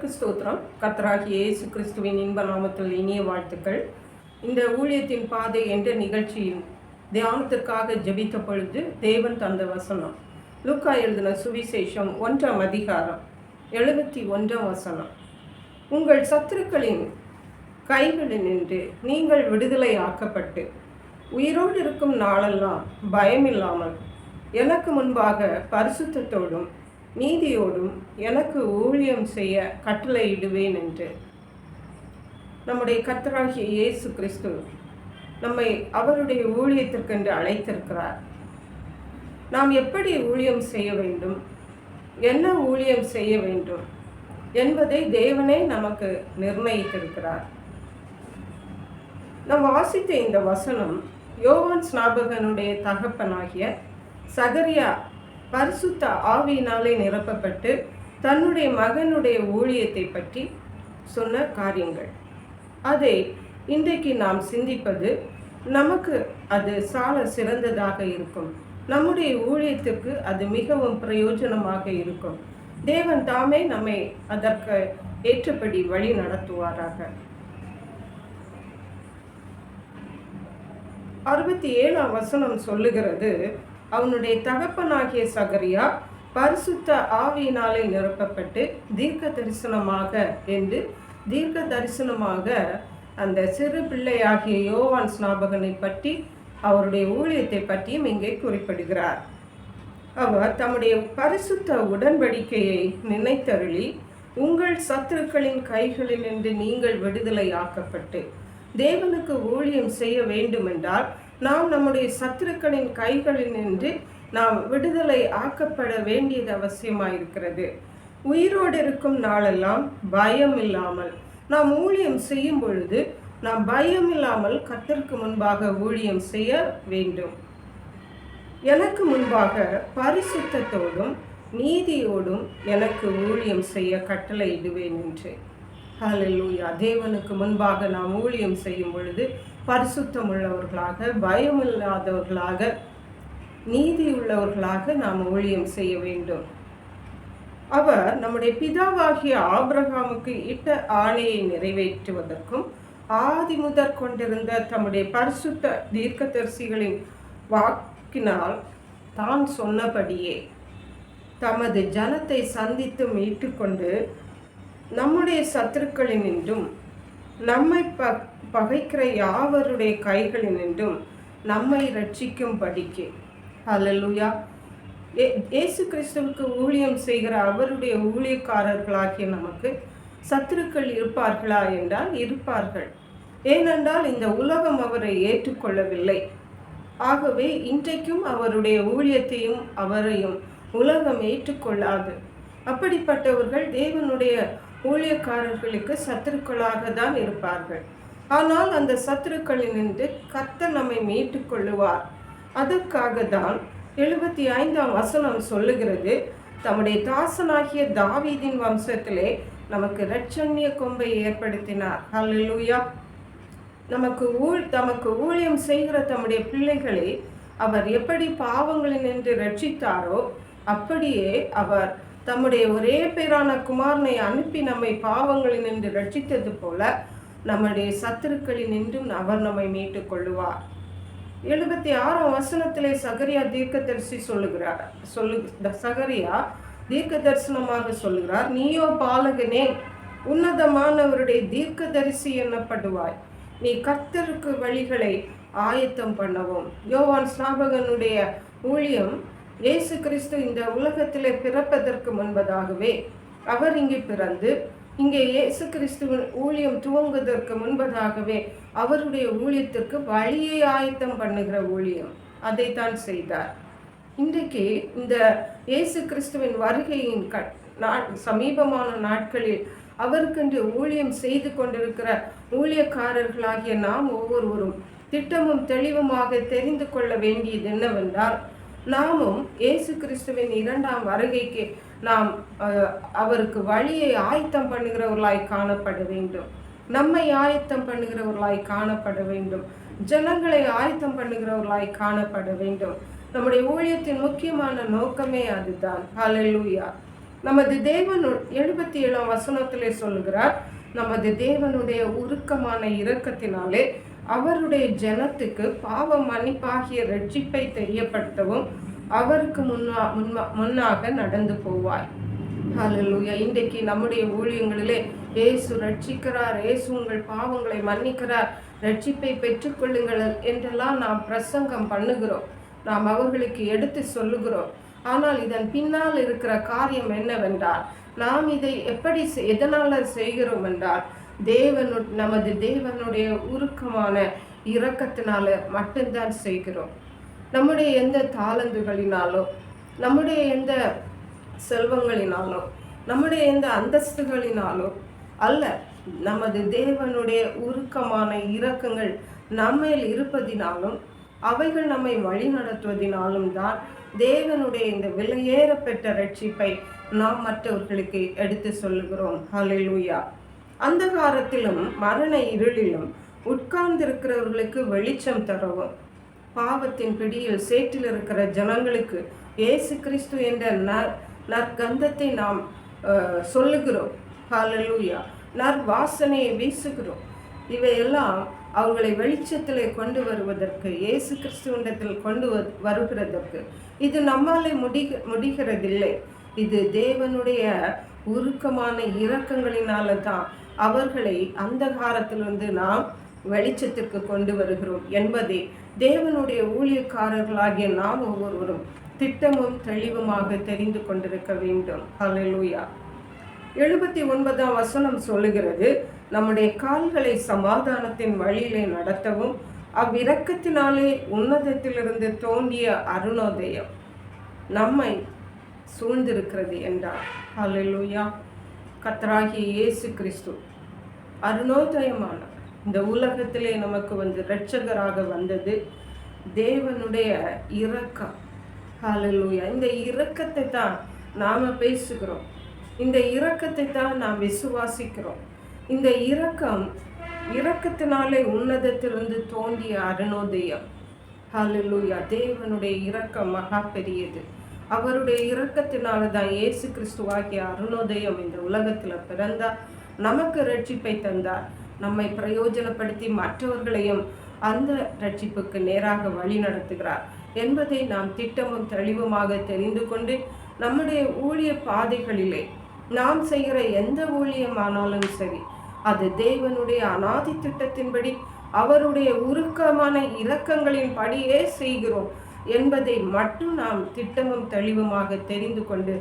கர்த்தருக்கு ஸ்தோத்திரம். கர்த்தராகிய இயேசு கிறிஸ்துவின் இன்ப நாமத்தில் இனிய வாழ்த்துக்கள். இந்த ஊழியத்தின் பாதை என்ற நிகழ்ச்சியின் தியானத்திற்காக ஜெபித்த பொழுது தேவன் தந்த வசனம் லூக்கா எழுதின சுவிசேஷம் 1ஆம் அதிகாரம் 71ஆம் வசனம். உங்கள் சத்துருக்களின் கைகளினின்று நீங்கள் விடுதலை ஆக்கப்பட்டு உயிரோடு இருக்கும் நாளெல்லாம் பயமில்லாமல் எனக்கு முன்பாக பரிசுத்தத்தோடும் நீதியோடும் எனக்கு ஊழியம் செய்ய கட்டளையிடுவேன் என்று நம்முடைய கர்த்தராகிய இயேசு கிறிஸ்து நம்மை அவருடைய ஊழியத்திற்கென்று அழைத்திருக்கிறார். நாம் எப்படி ஊழியம் செய்ய வேண்டும், என்ன ஊழியம் செய்ய வேண்டும் என்பதை தேவனே நமக்கு நிர்ணயித்திருக்கிறார். நாம் வாசித்த இந்த வசனம் யோவான் ஸ்நாபகனுடைய தகப்பனாகிய சகரியா பரிசுத்த ஆவியினாலே நிரப்பப்பட்டு தன்னுடைய மகனுடைய ஊழியத்தை பற்றி சொன்ன காரியங்கள். அதை இன்றைக்கு நாம் சிந்திப்பது நமக்கு அது சால சிறந்ததாக இருக்கும். நம்முடைய ஊழியத்துக்கு அது மிகவும் பிரயோஜனமாக இருக்கும். தேவன் தாமே நம்மை அதற்கு ஏற்றபடி வழி நடத்துவாராக. 67ஆம் வசனம் சொல்லுகிறது, அவனுடைய தகப்பனாகிய சகரியா பரிசுத்த ஆவியினாலே நிரப்பப்பட்டு தீர்க்க தரிசனமாக என்று தீர்க்க தரிசனமாக அந்த சிறு பிள்ளையாகிய யோவான் ஸ்நாபகனை பற்றி அவருடைய ஊழியத்தை பற்றியும் இங்கே குறிப்பிடுகிறார். அவர் தம்முடைய பரிசுத்த உடன்படிக்கையை நினைத்தருளி உங்கள் சத்துருக்களின் கைகளினின்று நீங்கள் விடுதலை ஆக்கப்பட்டு தேவனுக்கு ஊழியம் செய்ய வேண்டுமென்றால் நாம் நம்முடைய சத்துருக்களின் கைகளினின்று நாம் விடுதலை ஆக்கப்பட வேண்டியது அவசியமாயிருக்கிறது. உயிரோடு இருக்கும் நாளெல்லாம் பயம் இல்லாமல் நாம் ஊழியம் செய்யும் பொழுது நாம் பயம் இல்லாமல் கர்த்தருக்கு முன்பாக ஊழியம் செய்ய வேண்டும். எனக்கு முன்பாக பரிசுத்தத்தோடும் நீதியோடும் எனக்கு ஊழியம் செய்ய கட்டளையிடுவேன் என்று. ஹல்லேலூயா. தேவனுக்கு முன்பாக நாம் ஊழியம் செய்யும் பொழுது பரிசுத்தம் உள்ளவர்களாக, பயமில்லாதவர்களாக, நீதி உள்ளவர்களாக நாம் ஊழியம் செய்ய வேண்டும். அவர் நம்முடைய பிதாவாகிய ஆபிரகாமுக்கு இட்ட ஆணையை நிறைவேற்றுவதற்கும் ஆதி முதற் கொண்டிருந்த தம்முடைய பரிசுத்த தீர்க்கதரிசிகளின் வாக்கினால் தான் சொன்னபடியே தமது ஜனத்தை சந்தித்து மீட்டுக்கொண்டு நம்முடைய சத்துருக்களினின்றும் நம்மை பகைக்கிற யாவருடைய கைகளினின்றும் நம்மை ரட்சிக்கும்படிக்கு. ஹல்லேலூயா. இயேசு கிறிஸ்துவுக்கு ஊழியம் செய்கிற அவருடைய ஊழியக்காரர்களாகிய நமக்கு சத்துருக்கள் இருப்பார்களா என்றால் இருப்பார்கள். ஏனென்றால் இந்த உலகம் அவரை ஏற்றுக்கொள்ளவில்லை. ஆகவே இன்றைக்கும் அவருடைய ஊழியத்தையும் அவரையும் உலகம் ஏற்றுக்கொள்ளாது. அப்படிப்பட்டவர்கள் தேவனுடைய ஊழியக்காரர்களுக்கு சத்துருக்களாக தான் இருப்பார்கள். ஆனால் அந்த சத்துருக்களினின்று கர்த்தர் நம்மை மீட்டு கொள்ளுவார். அதற்காக தான் 75ஆம் வசனம் சொல்லுகிறது, தம்முடைய தாசனாகிய தாவீதின் வம்சத்திலே நமக்கு இரட்சண்ய கொம்பை ஏற்படுத்தினார். ஹல்லேலூயா. தமக்கு ஊழியம் செய்கிற தம்முடைய பிள்ளைகளை அவர் எப்படி பாவங்களினின்று ரட்சித்தாரோ அப்படியே அவர் தம்முடைய ஒரே பேரான குமாரனை அனுப்பி நம்மை பாவங்களினின்று ரட்சித்தது போல நம்முடைய சத்துருக்களினின்றும் அவர் நம்மை மீட்டு கொள்ளுவார். 76ஆம் வசனத்திலே சகரியா தீர்க்கதரிசி சகரியா தீர்க்க தரிசனமாக சொல்லுகிறார், நீயோ பாலகனே உன்னதமானவருடைய தீர்க்கதரிசி என்னப்படுவாய். நீ கர்த்தருக்கு வழிகளை ஆயத்தம் பண்ணவும். யோவான் ஸ்நாபகனுடைய ஊழியம் இயேசு கிறிஸ்து இந்த உலகத்திலே பிறப்பதற்கு முன்பதாகவே அவர் இங்கே பிறந்து இங்கே இயேசு கிறிஸ்துவின் ஊழியம் துவங்குவதற்கு முன்பதாகவே அவருடைய ஊழியத்திற்கு வழியை ஆயத்தம் பண்ணுகிற ஊழியம் அதைத்தான் செய்தார். இன்றைக்கு இந்த இயேசு கிறிஸ்துவின் வருகையின் சமீபமான நாட்களில் அவருக்கென்று ஊழியம் செய்து கொண்டிருக்கிற ஊழியக்காரர்களாகிய நாம் ஒவ்வொருவரும் திட்டமும் தெளிவுமாக தெரிந்து கொள்ள வேண்டியது என்னவென்றால், நாமும் இயேசு கிறிஸ்துவின் 2ஆம் வருகைக்கு நாம் அவருக்கு வழியை ஆயத்தம் பண்ணுகிறவர்களாய் காணப்பட வேண்டும். நம்மை ஆயத்தம் பண்ணுகிறவர்களாய் காணப்பட வேண்டும். ஜனங்களை ஆயத்தம் பண்ணுகிறவர்களாய் காணப்பட வேண்டும். நம்முடைய ஊழியத்தின் முக்கியமான நோக்கமே அதுதான். ஹல்லேலூயா. நமது தேவன் 77ஆம் வசனத்திலே சொல்லுகிறார், நமது தேவனுடைய உருக்கமான இரக்கத்தினாலே அவருடைய ஜனத்துக்கு பாவ மன்னிப்பாகிய ரட்சிப்பை தெரியப்படுத்தவும் அவருக்கு முன்னாக நடந்து போவாய். ஹல்லேலூயா. இன்றைக்கு நம்முடைய ஊழியங்களிலே இயேசு ரட்சிக்கிறார், இயேசு உங்கள் பாவங்களை மன்னிக்கிறார், ரட்சிப்பை பெற்றுக்கொள்ளுங்கள் என்றெல்லாம் நாம் பிரசங்கம் பண்ணுகிறோம், நாம் அவர்களுக்கு எடுத்து சொல்லுகிறோம். ஆனால் இதன் பின்னால் இருக்கிற காரியம் என்னவென்றால், நாம் இதை எப்படி எதனால செய்கிறோம் என்றால், நமது தேவனுடைய உருக்கமான இரக்கத்தினால மட்டும்தான் செய்கிறோம். நம்முடைய எந்த தாளந்துகளினாலோ, நம்முடைய எந்த செல்வங்களினாலோ, நம்முடைய எந்த அந்தஸ்துகளினாலோ அல்ல, நமது தேவனுடைய உருக்கமான இரக்கங்கள் நம்மையில் இருப்பதினாலும் அவைகள் நம்மை வழி நடத்துவதினாலும் தான் தேவனுடைய இந்த விலையேறப்பெற்ற ரட்சிப்பை நாம் மற்றவர்களுக்கு எடுத்து சொல்லுகிறோம். ஹல்லேலூயா. அந்தகாரத்திலும் மரண இருளிலும் உட்கார்ந்திருக்கிறவர்களுக்கு வெளிச்சம் தரவும், பாவத்தின் பிடியில் சேற்றில் இருக்கிற ஜனங்களுக்கு இயேசு கிறிஸ்து என்ற நற்கந்தத்தை நாம் சொல்லுகிறோம். ஹல்லேலூயா. நற்வாசனையை வீசுகிறோம். இவையெல்லாம் அவர்களை வெளிச்சத்திலே கொண்டு வருவதற்கு, இயேசு கிறிஸ்துவிடத்தில் கொண்டு வருகிறதற்கு இது நம்மாலே முடிகிறதில்லை. இது தேவனுடைய உருக்கமான இரக்கங்களினால தான் அவர்களை அந்தகாரத்திலிருந்து நாம் வெளிச்சத்திற்கு கொண்டு வருகிறோம் என்பதை தேவனுடைய ஊழியக்காரர்களாகிய நாம் ஒவ்வொருவரும் திட்டமும் தெளிவுமாக தெரிந்து கொண்டிருக்க வேண்டும். ஹல்லேலூயா. 79ஆம் வசனம் சொல்லுகிறது, நம்முடைய கால்களை சமாதானத்தின் வழியிலே நடத்தவும் அவ்விரக்கத்தினாலே உன்னதத்திலிருந்து தோன்றிய அருணோதயம் நம்மை சூழ்ந்திருக்கிறது என்றார். ஹல்லேலூயா. கர்த்தராகிய இயேசு கிறிஸ்து அருணோதயமான இந்த உலகத்திலே நமக்கு இரட்சகராக வந்தது தேவனுடைய இரக்கம். ஹல்லேலூயா. இந்த இரக்கத்தை தான் நாம் பேசுகிறோம், இந்த இரக்கத்தை தான் நாம் விசுவாசிக்கிறோம். இந்த இரக்கத்தினாலே உன்னதத்திலிருந்து தோன்றிய அருணோதயம். ஹல்லேலூயா. தேவனுடைய இரக்கம் மகா பெரியது. அவருடைய இரக்கத்தினால தான் இயேசு கிறிஸ்துவாகிய அருணோதயம் இந்த உலகத்தில் பிறந்தார், நமக்கு ரட்சிப்பை தந்தார், நம்மை பிரயோஜனப்படுத்தி மற்றவர்களையும் அந்த ரட்சிப்புக்கு நேராக வழி நடத்துகிறார் என்பதை நாம் திட்டமும் தெளிவுமாக தெரிந்து கொண்டு நம்முடைய ஊழிய பாதைகளிலே நாம் செய்கிற எந்த ஊழியமானாலும் சரி, அது தேவனுடைய அநாதி திட்டத்தின்படி அவருடைய உருக்கமான இரக்கங்களின் படியே செய்கிறோம் என்பதை மட்டும் நாம் திட்டமும் தெளிவுமாக தெரிந்து கொண்டு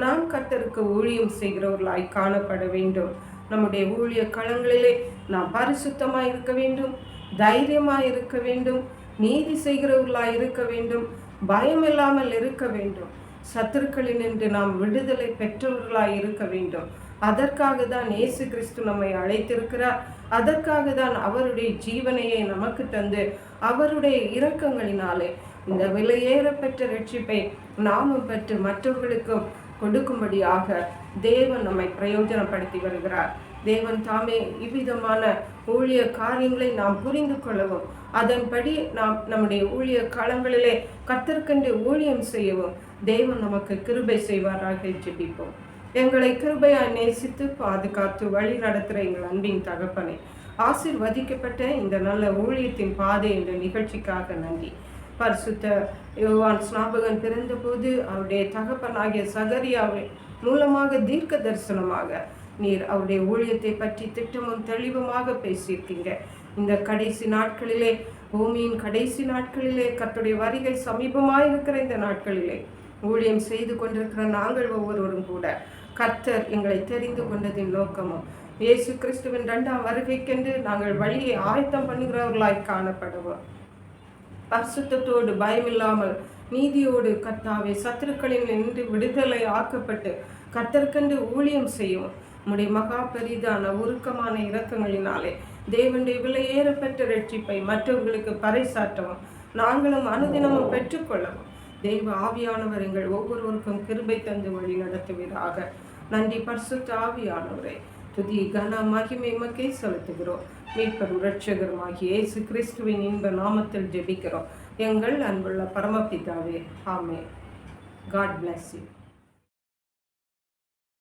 நாம் கர்த்தருக்கு ஊழியம் செய்கிறவர்களாய் காணப்பட வேண்டும். நம்முடைய ஊழிய களங்களிலே நாம் பரிசுத்தமாய் இருக்க வேண்டும், தைரியமாய் இருக்க வேண்டும், நீதி செய்கிறவர்களாய் இருக்க வேண்டும், பயம் இல்லாமல் இருக்க வேண்டும், சத்துருக்களினின்று நாம் விடுதலை பெற்றவர்களாய் இருக்க வேண்டும். அதற்காக தான் இயேசு கிறிஸ்து நம்மை அழைத்திருக்கிறார். அதற்காக தான் அவருடைய ஜீவனையை நமக்கு தந்து அவருடைய இரக்கங்களினாலே இந்த விலையேறப்பெற்ற ரட்சிப்பை நாமும் பெற்று மற்றவர்களுக்கும் கொடுக்கும்படியாக தேவன் நம்மை பிரயோஜனப்படுத்தி வருகிறார். தேவன் தாமே இவ்விதமான ஊழிய காரியங்களை நாம் புரிந்து கொள்ளவும், அதன்படி நாம் நம்முடைய ஊழிய காலங்களிலே கர்த்தருக்கென்று ஊழியம் செய்யவும் தேவன் நமக்கு கிருபை செய்வாராக ஜெபிப்போம். எங்களை கிருபையாய் நேசித்து பாதுகாத்து வழி நடத்துகிற எங்கள் அன்பின் தகப்பனை, ஆசீர்வதிக்கப்பட்ட இந்த நல்ல ஊழியத்தின் பாதை என்ற நிகழ்ச்சிக்காக நன்றி. பரிசுத்த யோவான் ஸ்நாபகன் பிறந்தபோது அவருடைய தகப்பனாகிய சகரியாவை மூலமாக தீர்க்க தரிசனமாக நீர் அவருடைய ஊழியத்தை பற்றி திட்டமும் தெளிவுமாக பேசியிருக்கீங்க. இந்த கடைசி நாட்களிலே, பூமியின் கடைசி நாட்களிலே, கர்த்தருடைய வருகை சமீபமாக இருக்கிற இந்த நாட்களிலே ஊழியம் செய்து கொண்டிருக்கிற நாங்கள் ஒவ்வொருவரும் கூட கர்த்தர் எங்களை தெரிந்து கொண்டதின் நோக்கமும் இயேசு கிறிஸ்துவின் 2ஆம் வருகைக்கென்று நாங்கள் வழியை ஆயத்தம் பண்ணுகிறவர்களாய் காணப்படுவோம். பரிசுத்தத்தோடு பயமில்லாமல் நீதியோடு கர்த்தாவே சத்துருக்களில் நின்று விடுதலை ஆக்கப்பட்டு கர்த்தருக்கென்று ஊழியம் செய்யும். உம்முடைய மகா பெரிதான உருக்கமான இரக்கங்களினாலே தேவனுடைய விலையேறப்பெற்ற ரட்சிப்பை மற்றவர்களுக்கு பறைசாற்றவும் நாங்களும் அனுதினமும் பெற்றுக்கொள்ளவும் தெய்வ ஆவியானவர் எங்கள் ஒவ்வொருவருக்கும் கிருபை தந்து வழி நடத்துவீராக. நன்றி பரிசுத்த ஆவியானவரே. துதி கன மகிமை மக்கே செலுத்துகிறோம். மீட்பரும் இரட்சகருமாகிய இயேசு கிறிஸ்துவின் இன்ப நாமத்தில் ஜெபிக்கிறோம் எங்கள் அன்புள்ள பரமபிதாவே. ஆமென். God bless you.